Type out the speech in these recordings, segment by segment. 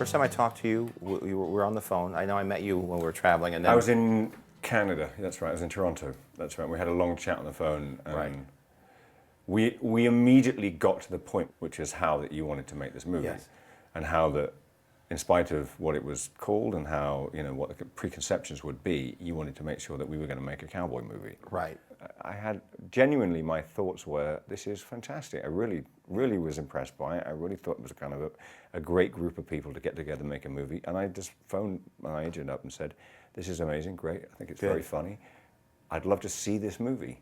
First time I talked to you, we were on the phone. I know I met you when we were traveling, and then I was in Canada. That's right. I was in Toronto. That's right. We had a long chat on the phone. Right. We immediately got to the point, which is how that you wanted to make this movie, Yes. and how that, in spite of what it was called and how what the preconceptions would be, you wanted to make sure that we were going to make a cowboy movie. Right. I had genuinely, my thoughts were, this is fantastic. I really, really was impressed by it. I really thought it was kind of a great group of people to get together and make a movie. And I just phoned my agent up and said, this is amazing, great. I think it's very funny. I'd love to see this movie.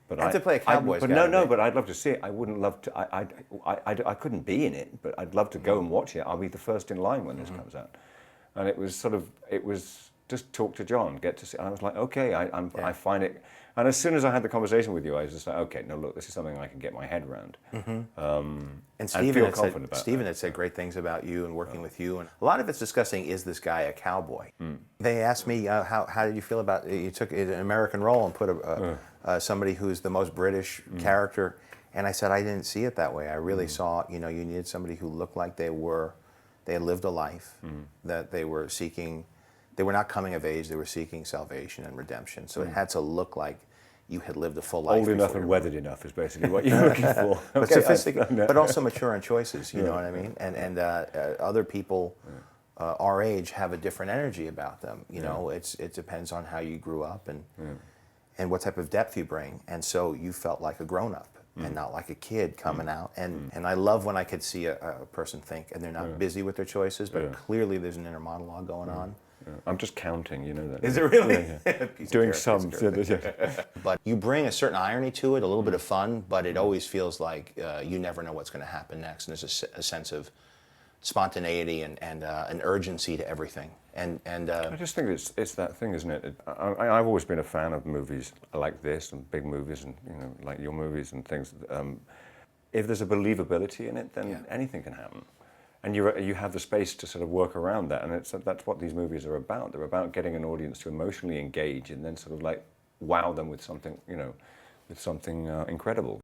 But I have to play a cowboy. But no, but I'd love to see it. I wouldn't love to. I couldn't be in it, but I'd love to go and watch it. I'll be the first in line when this comes out. And it was just talk to John, get to see. And I was like, okay, I find it. And as soon as I had the conversation with you, I was just like, okay, no, look, this is something I can get my head around. And Stephen had said great things about you and working with you, and a lot of it's discussing, is this guy a cowboy? They asked me how did you feel about you took an American role and put somebody who's the most British character, and I said I didn't see it that way. I really saw you needed somebody who looked like they had lived a life, that they were seeking. They were not coming of age, they were seeking salvation and redemption. So it had to look like you had lived a full life. Old enough and weathered enough is basically what you're looking for. But sophisticated, but also mature in choices, you know what I mean? And other people our age have a different energy about them. You know, it depends on how you grew up and what type of depth you bring. And so you felt like a grown-up and not like a kid coming out. And I love when I could see a person think, and they're not busy with their choices, but clearly there's an inner monologue going on. I'm just counting, you know that. Is it really? Doing some. But you bring a certain irony to it, a little bit of fun, but it always feels like you never know what's going to happen next. And there's a sense of spontaneity and an urgency to everything. And I just think it's that thing, isn't it? I've always been a fan of movies like this and big movies and like your movies and things. If there's a believability in it, then anything can happen. And you have the space to sort of work around that, and that's what these movies are about. They're about getting an audience to emotionally engage and then sort of like wow them with something, with something incredible.